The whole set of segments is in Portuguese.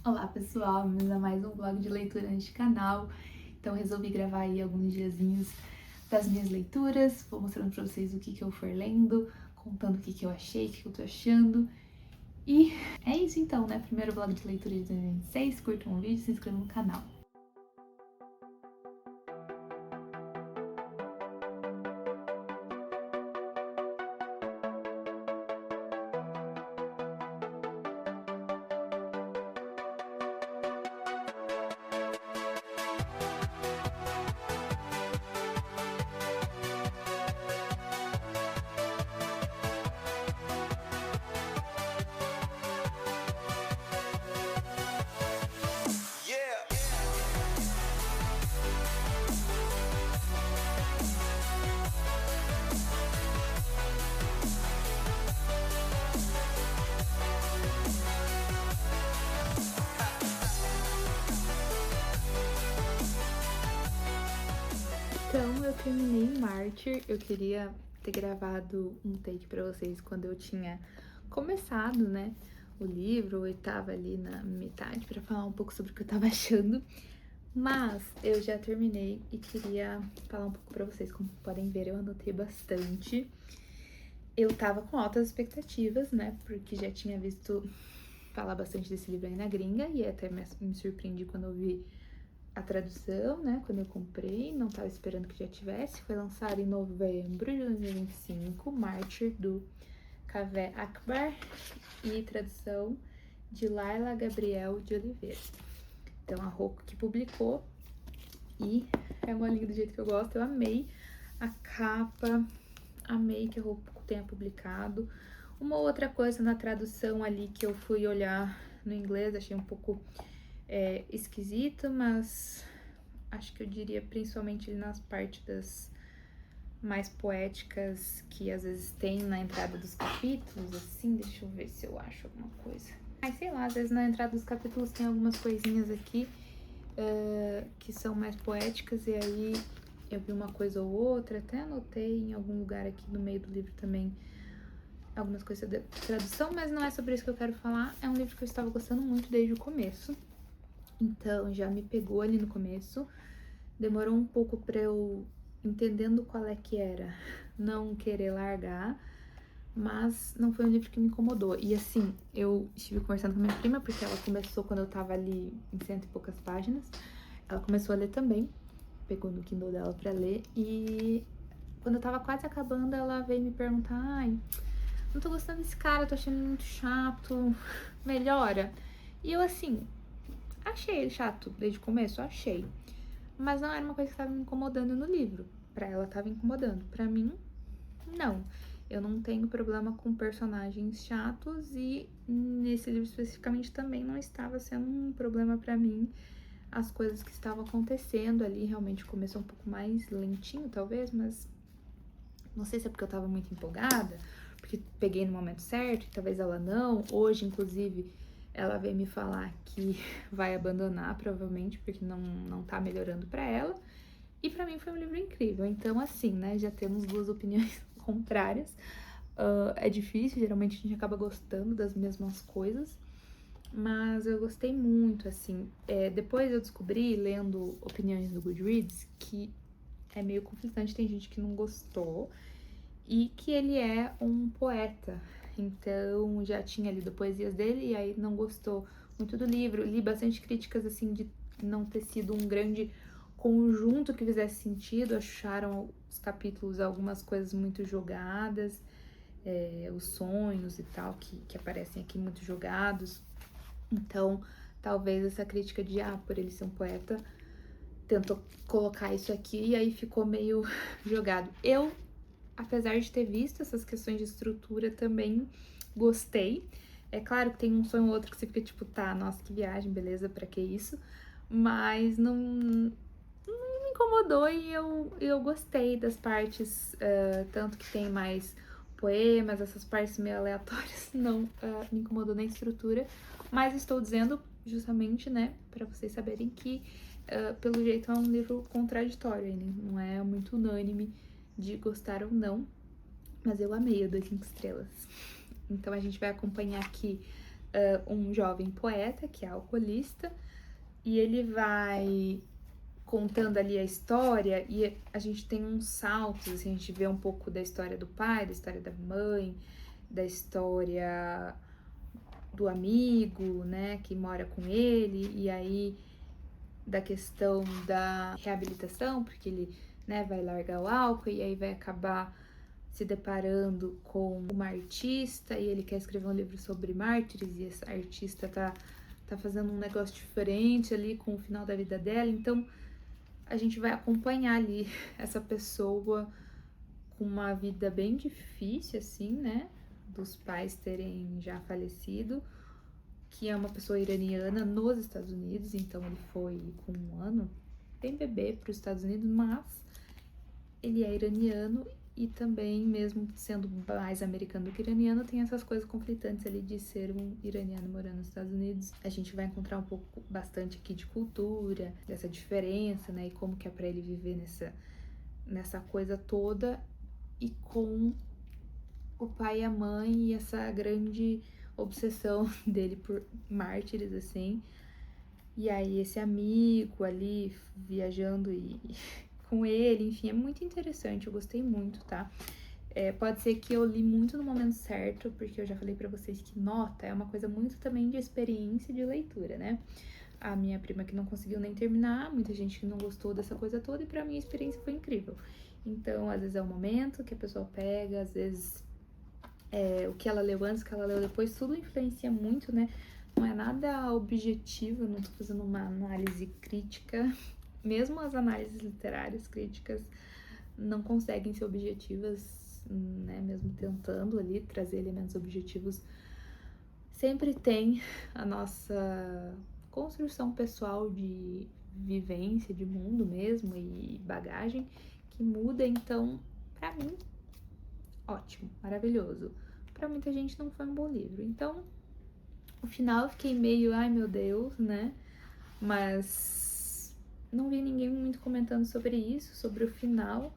Olá pessoal, bem-vindos a mais um vlog de leitura neste canal. Então resolvi gravar aí alguns diazinhos das minhas leituras, vou mostrando pra vocês o que eu for lendo, contando o que eu achei, o que eu tô achando. E é isso então, né? Primeiro vlog de leitura de 2026, curtam o vídeo e se inscrevam no canal. Então, eu terminei Mártir. Eu queria ter gravado um take pra vocês quando eu tinha começado, né, o livro. Eu tava ali na metade pra falar um pouco sobre o que eu tava achando. Mas eu já terminei e queria falar um pouco pra vocês. Como podem ver, eu anotei bastante. Eu tava com altas expectativas, né, porque já tinha visto falar bastante desse livro aí na gringa. E até me surpreendi quando eu vi a tradução, né, quando eu comprei, não tava esperando que já tivesse. Foi lançado em novembro de 2025, Mártir, do Kaveh Akbar, e tradução de Laila Gabriel de Oliveira. Então, a Rocco que publicou, e é uma linha do jeito que eu gosto. Eu amei a capa, amei que a Rocco tenha publicado. Uma outra coisa na tradução ali que eu fui olhar no inglês, achei um pouco esquisito, mas acho que eu diria principalmente nas partes mais poéticas que às vezes tem na entrada dos capítulos, assim. Deixa eu ver se eu acho alguma coisa. Mas sei lá, às vezes na entrada dos capítulos tem algumas coisinhas aqui que são mais poéticas, e aí eu vi uma coisa ou outra, até anotei em algum lugar aqui no meio do livro também algumas coisas da tradução, mas não é sobre isso que eu quero falar. É um livro que eu estava gostando muito desde o começo, então já me pegou ali no começo. Demorou um pouco pra eu entendendo qual é que era, não querer largar, mas não foi um livro que me incomodou. E assim, eu estive conversando com minha prima, porque ela começou quando eu tava ali em 100 e poucas páginas. Ela começou a ler também, pegou no Kindle dela pra ler, e quando eu tava quase acabando, ela veio me perguntar: ai, não tô gostando desse cara, tô achando ele muito chato, melhora? E eu assim, achei ele chato desde o começo, achei. Mas não era uma coisa que estava me incomodando no livro. Pra ela estava incomodando. Pra mim, não. Eu não tenho problema com personagens chatos, e nesse livro especificamente também não estava sendo um problema pra mim. As coisas que estavam acontecendo ali realmente começou um pouco mais lentinho, talvez, mas não sei se é porque eu tava muito empolgada, porque peguei no momento certo, e talvez ela não. Hoje, inclusive, ela veio me falar que vai abandonar, provavelmente, porque não tá melhorando pra ela. E pra mim foi um livro incrível. Então, assim, né, já temos duas opiniões contrárias. É difícil, geralmente a gente acaba gostando das mesmas coisas. Mas eu gostei muito, assim. Depois eu descobri, lendo opiniões do Goodreads, que é meio conflitante, tem gente que não gostou, e que ele é um poeta. Então, já tinha lido poesias dele e aí não gostou muito do livro. Li bastante críticas, assim, de não ter sido um grande conjunto que fizesse sentido. Acharam os capítulos algumas coisas muito jogadas, os sonhos e tal, que aparecem aqui muito jogados. Então, talvez essa crítica de, por ele ser um poeta, tentou colocar isso aqui e aí ficou meio jogado. Eu, apesar de ter visto essas questões de estrutura, também gostei. É claro que tem um sonho ou outro que você fica tipo, tá, nossa, que viagem, beleza, pra que isso? Mas não me incomodou, e eu gostei das partes, tanto que tem mais poemas, essas partes meio aleatórias, não me incomodou na estrutura. Mas estou dizendo justamente, né, pra vocês saberem que, pelo jeito, é um livro contraditório, né? Não é muito unânime de gostar ou não, mas eu amei, eu dou 5 estrelas. Então a gente vai acompanhar aqui um jovem poeta que é alcoolista, e ele vai contando ali a história, e a gente tem uns saltos, assim, a gente vê um pouco da história do pai, da história da mãe, da história do amigo, né, que mora com ele, e aí da questão da reabilitação, porque ele, né, vai largar o álcool e aí vai acabar se deparando com uma artista e ele quer escrever um livro sobre mártires e essa artista tá fazendo um negócio diferente ali com o final da vida dela, então a gente vai acompanhar ali essa pessoa com uma vida bem difícil, assim, né, dos pais terem já falecido, que é uma pessoa iraniana nos Estados Unidos, então ele foi com 1 ano, bem bebê para os Estados Unidos, mas ele é iraniano e também, mesmo sendo mais americano do que iraniano, tem essas coisas conflitantes ali de ser um iraniano morando nos Estados Unidos. A gente vai encontrar um pouco, bastante aqui de cultura, dessa diferença, né, e como que é para ele viver nessa coisa toda e com o pai e a mãe e essa grande obsessão dele por mártires, assim. E aí esse amigo ali viajando e com ele, enfim, é muito interessante, eu gostei muito, tá? Pode ser que eu li muito no momento certo, porque eu já falei pra vocês que nota é uma coisa muito também de experiência de leitura, né? A minha prima que não conseguiu nem terminar, muita gente que não gostou dessa coisa toda, e pra mim a experiência foi incrível. Então, às vezes é o momento que a pessoa pega, às vezes o que ela leu antes, o que ela leu depois, tudo influencia muito, né? Não é nada objetivo, eu não tô fazendo uma análise crítica. Mesmo as análises literárias críticas não conseguem ser objetivas, né? Mesmo tentando ali trazer elementos objetivos, sempre tem a nossa construção pessoal de vivência, de mundo mesmo e bagagem que muda. Então, pra mim, ótimo, maravilhoso. Pra muita gente não foi um bom livro. Então, o final eu fiquei meio, ai meu Deus, né? Mas não vi ninguém muito comentando sobre isso, sobre o final.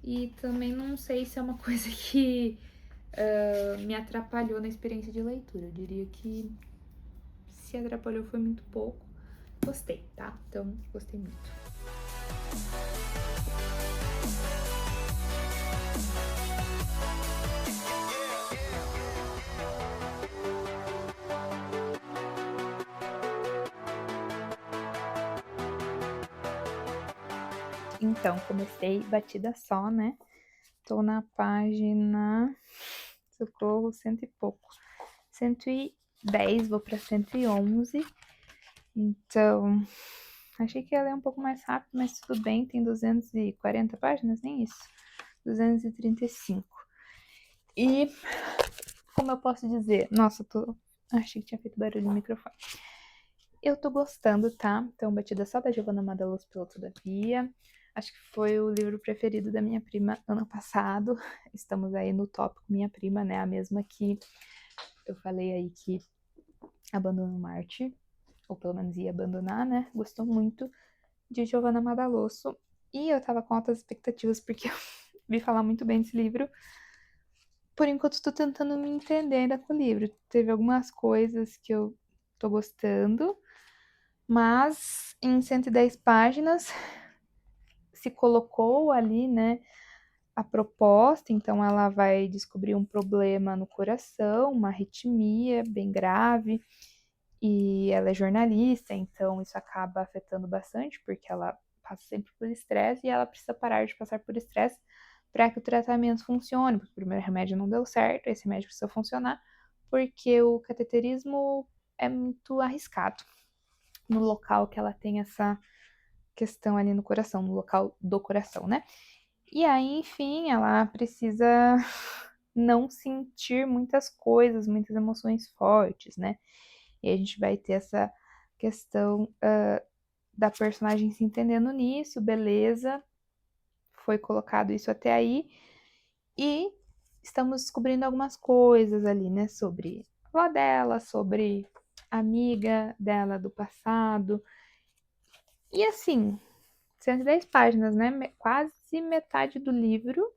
E também não sei se é uma coisa que me atrapalhou na experiência de leitura. Eu diria que se atrapalhou foi muito pouco. Gostei, tá? Então, gostei muito. Então, comecei batida só, né? Tô na página, socorro, cento e pouco. 110, vou pra 111. Então, achei que ia ler um pouco mais rápido, mas tudo bem, tem 240 páginas, nem isso. 235. E, como eu posso dizer? Nossa, achei que tinha feito barulho no microfone. Eu tô gostando, tá? Então, Batida só da Giovanna Madaloso pelo Todavia. Acho que foi o livro preferido da minha prima ano passado. Estamos aí no tópico minha prima, né? A mesma que eu falei aí que abandonou Marte, ou pelo menos ia abandonar, né? Gostou muito de Giovanna Madaloso. E eu tava com altas expectativas porque eu vi falar muito bem desse livro. Por enquanto, estou tentando me entender ainda com o livro. Teve algumas coisas que eu tô gostando, mas em 110 páginas se colocou ali, né, a proposta. Então, ela vai descobrir um problema no coração, uma arritmia bem grave, e ela é jornalista, então isso acaba afetando bastante, porque ela passa sempre por estresse e ela precisa parar de passar por estresse para que o tratamento funcione, porque o primeiro remédio não deu certo, esse remédio precisa funcionar, porque o cateterismo é muito arriscado no local que ela tem essa questão ali no coração, no local do coração, né? E aí, enfim, ela precisa não sentir muitas coisas, muitas emoções fortes, né? E a gente vai ter essa questão da personagem se entendendo nisso, beleza, foi colocado isso até aí, e estamos descobrindo algumas coisas ali, né, sobre a avó dela, sobre a amiga dela do passado, e assim, 110 páginas, né, quase metade do livro,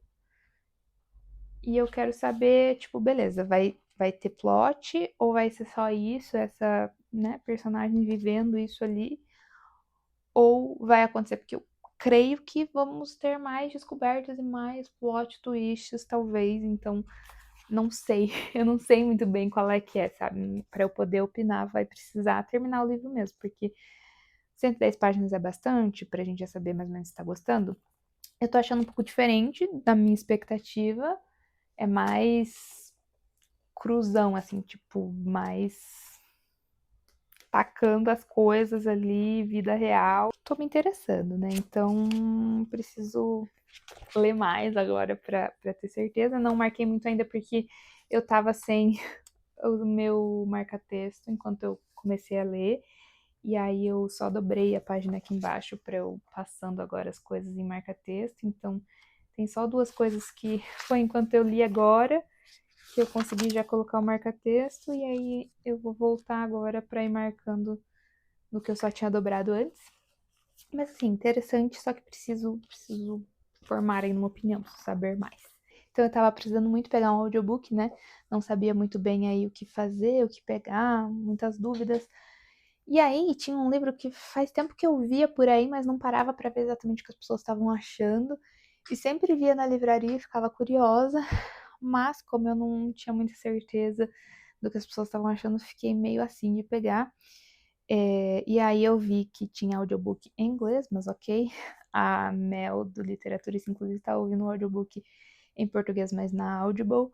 e eu quero saber, tipo, beleza, vai vai ter plot ou vai ser só isso, essa, né, personagem vivendo isso ali, ou vai acontecer, porque eu creio que vamos ter mais descobertas e mais plot twists, talvez, então não sei, eu não sei muito bem qual é que é, sabe? Para eu poder opinar, vai precisar terminar o livro mesmo, porque 110 páginas é bastante, pra gente já saber mais ou menos se tá gostando. Eu tô achando um pouco diferente da minha expectativa, é mais cruzão, assim, tipo, mais tacando as coisas ali, vida real. Tô me interessando, né? Então, preciso ler mais agora pra ter certeza. Não marquei muito ainda porque eu tava sem o meu marca-texto enquanto eu comecei a ler. E aí eu só dobrei a página aqui embaixo para eu passando agora as coisas em marca-texto. Então, tem só duas coisas que foi enquanto eu li agora que eu consegui já colocar o marca-texto e aí eu vou voltar agora para ir marcando no que eu só tinha dobrado antes. Mas assim, interessante, só que preciso formar aí uma opinião, saber mais. Então eu tava precisando muito pegar um audiobook, né? Não sabia muito bem aí o que fazer, o que pegar, muitas dúvidas. E aí tinha um livro que faz tempo que eu via por aí, mas não parava para ver exatamente o que as pessoas estavam achando. E sempre via na livraria e ficava curiosa, mas como eu não tinha muita certeza do que as pessoas estavam achando, fiquei meio assim de pegar. E aí eu vi que tinha audiobook em inglês, mas ok. A Mel do Literatura, inclusive, está ouvindo o audiobook em português, mas na Audible,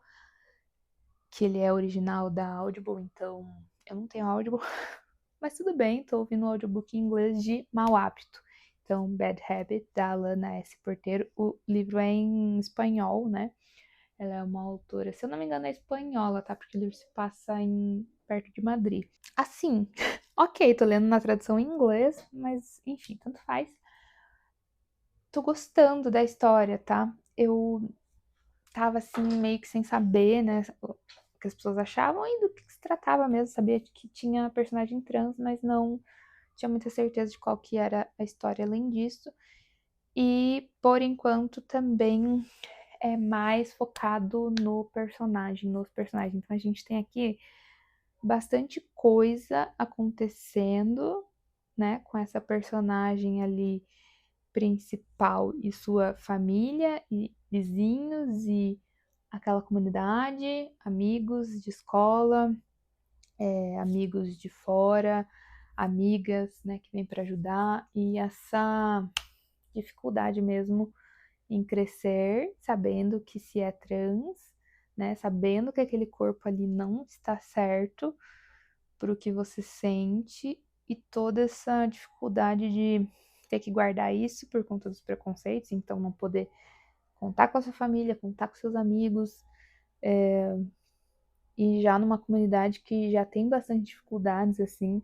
que ele é original da Audible, então eu não tenho Audible, mas tudo bem, tô ouvindo o audiobook em inglês de Mau Hábito. Então, Bad Habit, da Alana S. Porteiro. O livro é em espanhol, né? Ela é uma autora, se eu não me engano, é espanhola, tá? Porque o livro se passa perto de Madrid. Assim, ok, tô lendo na tradução em inglês, mas enfim, tanto faz. Tô gostando da história, tá? Eu tava assim, meio que sem saber, né, o que as pessoas achavam e do que se tratava mesmo. Sabia que tinha personagem trans, mas não tinha muita certeza de qual que era a história além disso. E, por enquanto, também é mais focado no personagem, nos personagens. Então, a gente tem aqui bastante coisa acontecendo, né, com essa personagem ali principal e sua família e vizinhos e aquela comunidade, amigos de escola, amigos de fora, amigas, né, que vêm para ajudar e essa dificuldade mesmo em crescer, sabendo que se é trans, né, sabendo que aquele corpo ali não está certo para o que você sente e toda essa dificuldade de ter que guardar isso por conta dos preconceitos, então não poder contar com a sua família, contar com seus amigos, e já numa comunidade que já tem bastante dificuldades, assim,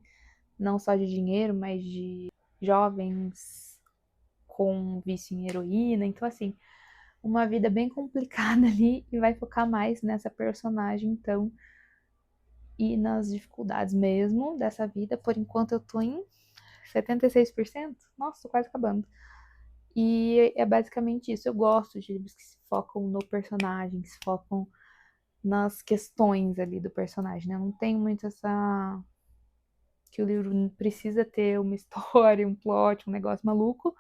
não só de dinheiro, mas de jovens com vício em heroína, então assim, uma vida bem complicada ali e vai focar mais nessa personagem, então, e nas dificuldades mesmo dessa vida. Por enquanto eu tô em 76%. Nossa, tô quase acabando. E é basicamente isso. Eu gosto de livros que se focam no personagem, que se focam nas questões ali do personagem, né? Não tem muito essa. Que o livro precisa ter uma história, um plot, um negócio maluco.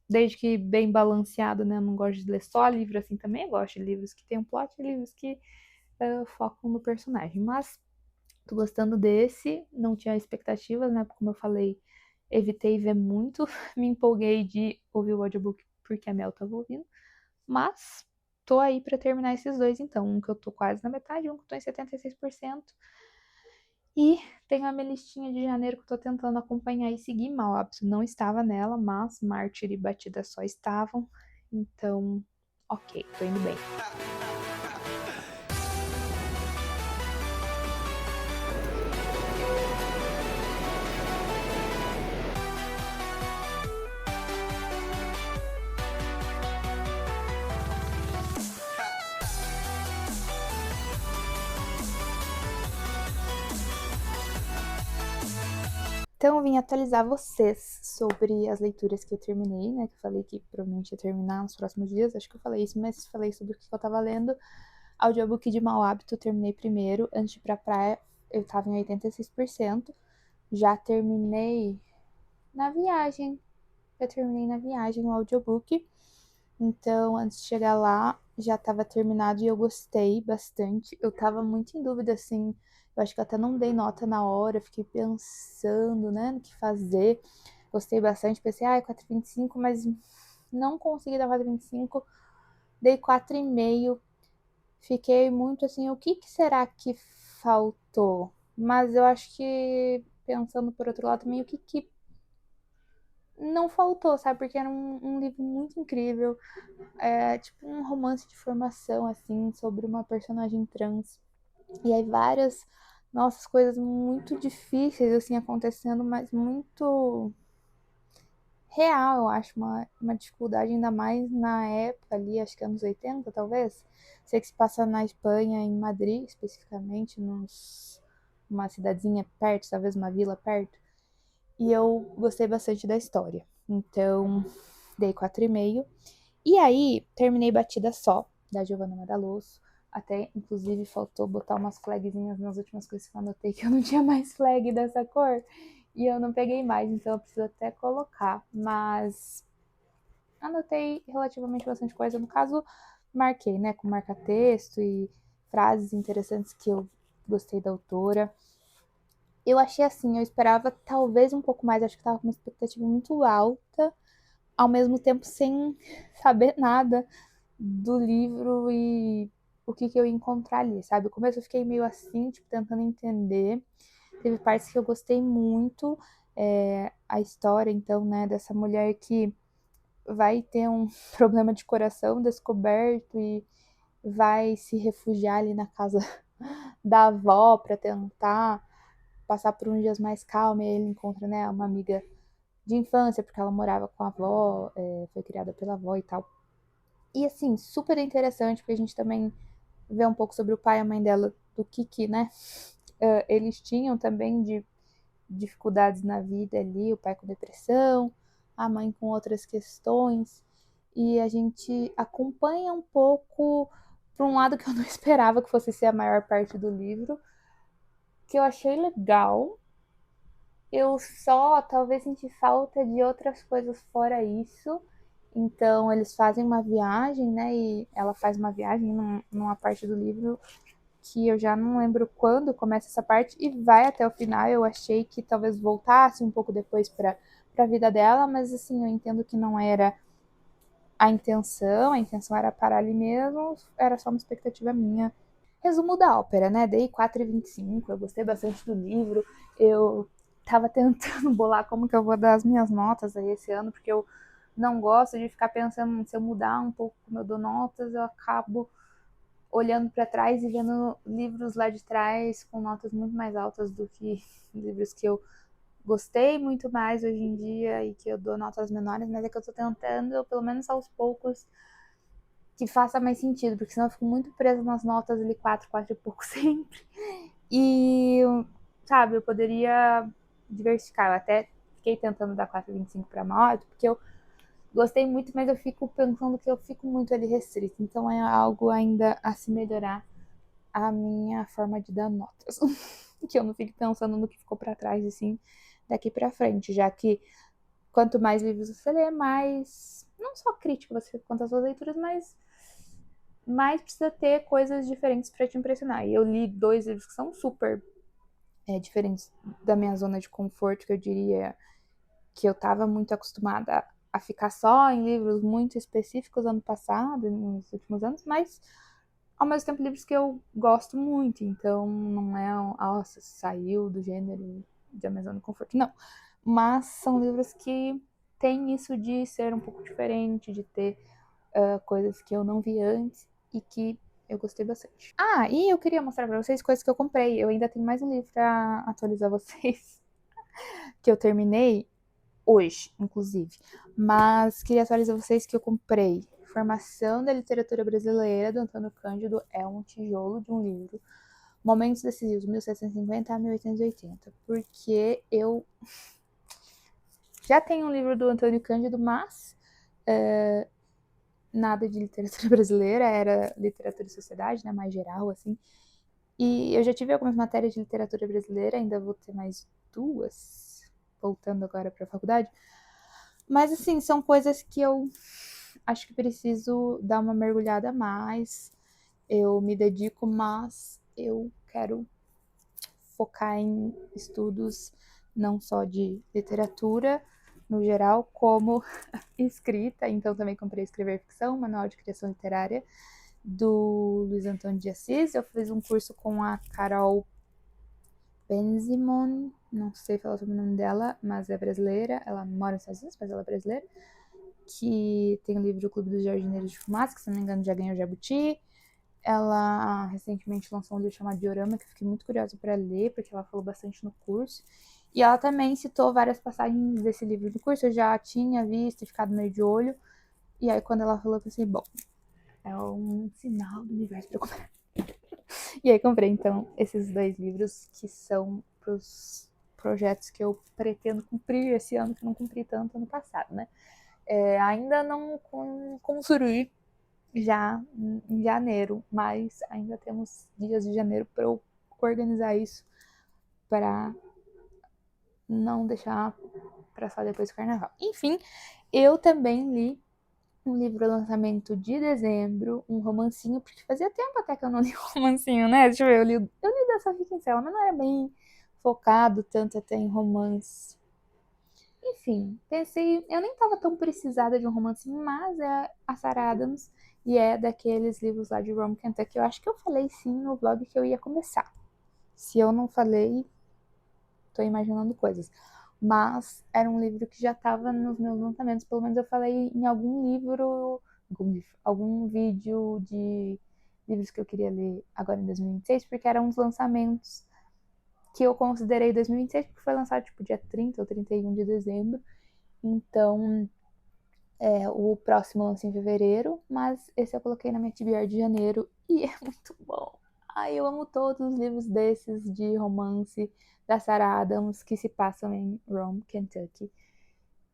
Desde que bem balanceado, né? Eu não gosto de ler só livro assim também. Eu gosto de livros que tem um plot e livros que focam no personagem. Mas tô gostando desse, não tinha expectativas, né? Como eu falei, evitei ver muito, me empolguei de ouvir o audiobook porque a Mel tava ouvindo, mas tô aí pra terminar esses dois então, um que eu tô quase na metade, um que eu tô em 76%, e tenho a minha listinha de janeiro que eu tô tentando acompanhar e seguir. Mal hábito não estava nela, mas Mártir e Batida só estavam, então, ok, tô indo bem. Então, eu vim atualizar vocês sobre as leituras que eu terminei, né? Que eu falei que provavelmente ia terminar nos próximos dias. Acho que eu falei isso, mas falei sobre o que eu tava lendo Audiobook de Mau Hábito eu terminei primeiro. Antes de ir pra praia, eu tava em 86%. Já terminei na viagem. Eu terminei na viagem o audiobook. Então, antes de chegar lá, já estava terminado e eu gostei bastante. Eu tava muito em dúvida, assim. Eu acho que eu até não dei nota na hora, fiquei pensando, né, no que fazer. Gostei bastante, pensei, 4,25, mas não consegui dar 4,25. Dei 4,5. Fiquei muito assim, o que será que faltou? Mas eu acho que, pensando por outro lado também, o que não faltou, sabe? Porque era um livro muito incrível. É tipo um romance de formação, assim, sobre uma personagem trans. E aí várias, nossas, coisas muito difíceis, assim, acontecendo, mas muito real, eu acho, uma dificuldade, ainda mais na época ali, acho que anos 80, talvez. Sei que se passa na Espanha, em Madrid, especificamente, uma cidadezinha perto, talvez uma vila perto. E eu gostei bastante da história. Então, dei 4,5. E aí, terminei Batida Só, da Giovanna Madaloso. Até, inclusive, faltou botar umas flagzinhas nas últimas coisas que eu anotei, que eu não tinha mais flag dessa cor. E eu não peguei mais, então eu preciso até colocar. Mas anotei relativamente bastante coisa. No caso, marquei, né, com marca-texto e frases interessantes que eu gostei da autora. Eu achei assim, eu esperava talvez um pouco mais, acho que tava com uma expectativa muito alta, ao mesmo tempo sem saber nada do livro e o que eu ia encontrar ali, sabe? No começo eu fiquei meio assim, tipo, tentando entender. Teve partes que eu gostei muito, a história, então, né, dessa mulher que vai ter um problema de coração descoberto e vai se refugiar ali na casa da avó para tentar passar por uns dias mais calmos, e aí ele encontra, né, uma amiga de infância, porque ela morava com a avó, foi criada pela avó e tal. E assim, super interessante, porque a gente também vê um pouco sobre o pai e a mãe dela, do que né, eles tinham também de dificuldades na vida ali, o pai com depressão, a mãe com outras questões, e a gente acompanha um pouco por um lado que eu não esperava que fosse ser a maior parte do livro, que eu achei legal. Eu só talvez senti falta de outras coisas fora isso. Então eles fazem uma viagem, né? E ela faz uma viagem numa parte do livro que eu já não lembro quando começa essa parte e vai até o final. Eu achei que talvez voltasse um pouco depois para a vida dela, mas assim, eu entendo que não era a intenção era parar ali mesmo, era só uma expectativa minha. Resumo da ópera, né? Dei 4,25, eu gostei bastante do livro. Eu tava tentando bolar como que eu vou dar as minhas notas aí esse ano, porque eu não gosto de ficar pensando se eu mudar um pouco como eu dou notas, eu acabo olhando para trás e vendo livros lá de trás com notas muito mais altas do que livros que eu gostei muito mais hoje em dia e que eu dou notas menores, mas é que eu tô tentando, pelo menos aos poucos, que faça mais sentido, porque senão eu fico muito presa nas notas ali 4, 4 e pouco sempre. E, sabe, eu poderia diversificar. Eu até fiquei tentando dar 4,25 para moto, porque eu gostei muito, mas eu fico pensando que eu fico muito ali restrita. Então é algo ainda a se melhorar a minha forma de dar notas. Que eu não fique pensando no que ficou para trás, assim, daqui para frente, já que quanto mais livros você lê, mais, não só crítica você fica quanto às suas leituras, mas mais precisa ter coisas diferentes para te impressionar. E eu li 2 livros que são super diferentes da minha zona de conforto, que eu diria que eu estava muito acostumada a ficar só em livros muito específicos ano passado, nos últimos anos, mas ao mesmo tempo livros que eu gosto muito, então não é, nossa, saiu do gênero da minha zona de conforto, não. Mas são livros que têm isso de ser um pouco diferente, de ter coisas que eu não vi antes e que eu gostei bastante. E eu queria mostrar pra vocês coisas que eu comprei. Eu ainda tenho mais um livro pra atualizar vocês, que eu terminei hoje, inclusive. Mas queria atualizar vocês que eu comprei Formação da Literatura Brasileira, do Antônio Cândido. É um tijolo de um livro. Momentos Decisivos, 1750 a 1880. Porque eu já tenho um livro do Antônio Cândido, mas nada de literatura brasileira, era literatura e sociedade, né, mais geral, assim. E eu já tive algumas matérias de literatura brasileira, ainda vou ter mais 2, voltando agora para a faculdade. Mas, assim, são coisas que eu acho que preciso dar uma mergulhada a mais. Eu me dedico, mas eu quero focar em estudos não só de literatura, no geral, como escrita. Então, também comprei Escrever Ficção, Manual de Criação Literária, do Luiz Antônio de Assis. Eu fiz um curso com a Carol Benzimon, não sei falar sobre o nome dela, mas é brasileira. Ela mora nos Estados Unidos, mas ela é brasileira. Que tem o livro O Clube dos Jardineiros de Fumaça, que se não me engano já ganhou o Jabuti. Ela recentemente lançou um livro chamado Diorama, que eu fiquei muito curiosa para ler, porque ela falou bastante no curso. E ela também citou várias passagens desse livro do curso, eu já tinha visto e ficado meio de olho. E aí quando ela falou, eu pensei, bom, é um sinal do universo para eu comprar. E aí comprei, então, esses 2 livros, que são pros projetos que eu pretendo cumprir esse ano, que eu não cumpri tanto ano passado, né? Ainda não construí já em janeiro, mas ainda temos dias de janeiro para eu organizar isso, para não deixar para só depois do carnaval. Enfim, eu também li um livro lançamento de dezembro, um romancinho, porque fazia tempo até que eu não li romancinho, né? Deixa eu ver, eu li da Sofia Kinsella, mas não era bem focado tanto até em romance. Enfim, pensei, eu nem tava tão precisada de um romancinho, mas é a Sarah Adams e é daqueles livros lá de Rome, Kentucky. Eu acho que eu falei sim no blog que eu ia começar. Se eu não falei, tô imaginando coisas. Mas era um livro que já estava nos meus lançamentos. Pelo menos eu falei em algum vídeo de livros que eu queria ler agora em 2026, porque eram uns lançamentos que eu considerei 2026, porque foi lançado tipo dia 30 ou 31 de dezembro. Então, o próximo lança em fevereiro, mas esse eu coloquei na minha TBR de janeiro e é muito bom. Ai, eu amo todos os livros desses de romance da Sarah Adams que se passam em Rome, Kentucky.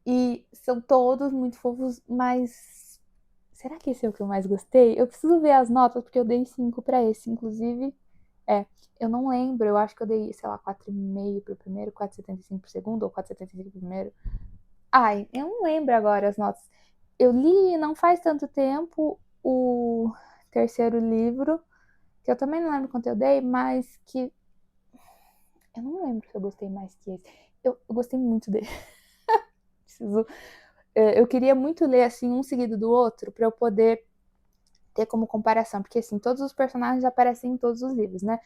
E são todos muito fofos, mas será que esse é o que eu mais gostei? Eu preciso ver as notas, porque eu dei 5 para esse, inclusive. Eu não lembro, eu acho que eu dei, sei lá, 4,5 pro primeiro, 4,75 pro segundo, ou 4,75 pro primeiro. Ai, eu não lembro agora as notas. Eu li não faz tanto tempo o terceiro livro, que eu também não lembro quanto eu dei, mas que eu não lembro se eu gostei mais que esse. Eu gostei muito dele. Preciso, eu queria muito ler assim um seguido do outro para eu poder ter como comparação, porque assim, todos os personagens aparecem em todos os livros, né?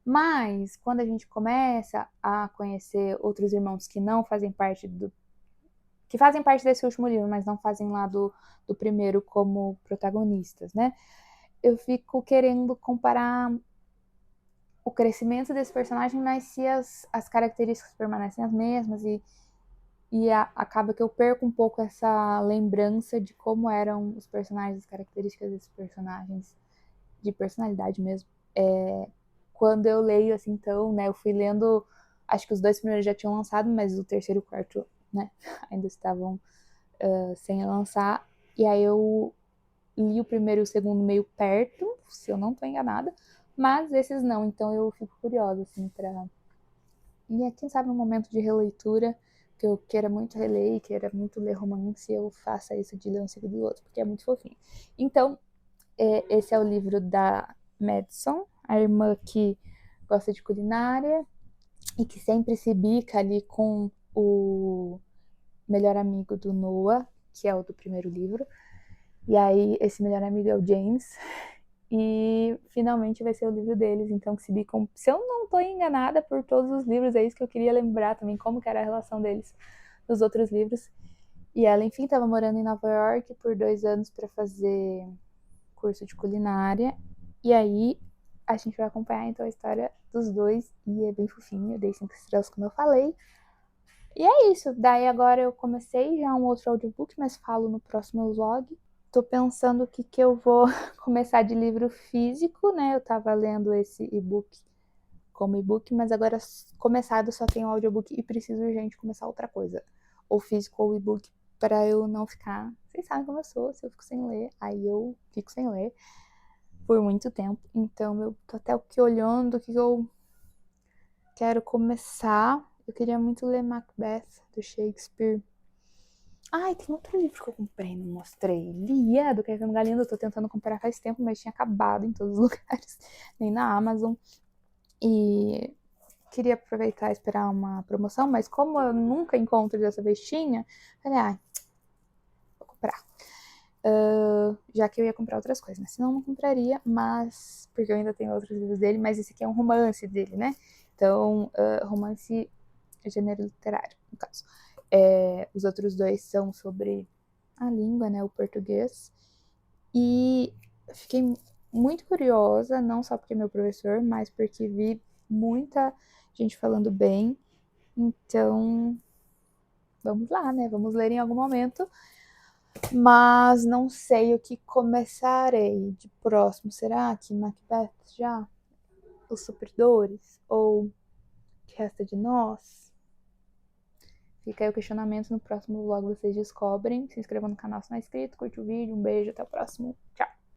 Mas quando a gente começa a conhecer outros irmãos que não fazem parte que fazem parte desse último livro, mas não fazem lá do primeiro como protagonistas, né? Eu fico querendo comparar o crescimento desse personagem, mas se as características permanecem as mesmas acaba que eu perco um pouco essa lembrança de como eram os personagens, as características desses personagens, de personalidade mesmo. Quando eu leio, assim, então, né, eu fui lendo, acho que os 2 primeiros já tinham lançado, mas o terceiro e o quarto, né, ainda estavam sem lançar, e aí eu li o primeiro e o segundo meio perto, se eu não tô enganada, mas esses não, então eu fico curiosa, assim, pra... E quem sabe um momento de releitura, que eu queira muito reler e queira muito ler romance, eu faça isso de ler um seguido do outro, porque é muito fofinho. Então, esse é o livro da Madison, a irmã que gosta de culinária e que sempre se bica ali com o melhor amigo do Noah, que é o do primeiro livro. E aí, esse melhor amigo é o James. E finalmente vai ser o livro deles, então que se bicam. Se eu não tô enganada por todos os livros, é isso que eu queria lembrar também, como que era a relação deles nos outros livros. E ela, enfim, estava morando em Nova York por 2 anos para fazer curso de culinária. E aí a gente vai acompanhar então a história dos dois. E é bem fofinho, eu dei 5 estrelas, como eu falei. E é isso. Daí agora eu comecei já um outro audiobook, mas falo no próximo vlog. Tô pensando o que eu vou começar de livro físico, né? Eu tava lendo esse e-book como e-book, mas agora começado só tem o audiobook e preciso urgente começar outra coisa. Ou físico ou e-book, pra eu não ficar... Vocês sabem como eu sou, se eu fico sem ler, aí eu fico sem ler por muito tempo. Então eu tô até aqui olhando o que eu quero começar. Eu queria muito ler Macbeth, do Shakespeare. Ai, tem outro livro que eu comprei, não mostrei. Lia, do Caetano Galindo. Eu tô tentando comprar faz tempo, mas tinha acabado em todos os lugares, nem na Amazon. E queria aproveitar e esperar uma promoção, mas como eu nunca encontro dessa vez tinha, falei, vou comprar. Já que eu ia comprar outras coisas, né? Senão eu não compraria, mas... Porque eu ainda tenho outros livros dele, mas esse aqui é um romance dele, né? Então, romance é gênero literário, no caso. Os outros dois são sobre a língua, né? O português. E fiquei muito curiosa, não só porque é meu professor, mas porque vi muita gente falando bem. Então, vamos lá, né? Vamos ler em algum momento. Mas não sei o que começarei de próximo. Será que Macbeth já? Os Supridores? Ou Que Resta de Nós? Fica aí o questionamento. No próximo vlog vocês descobrem. Se inscrevam no canal se não é inscrito, curte o vídeo. Um beijo, até o próximo. Tchau!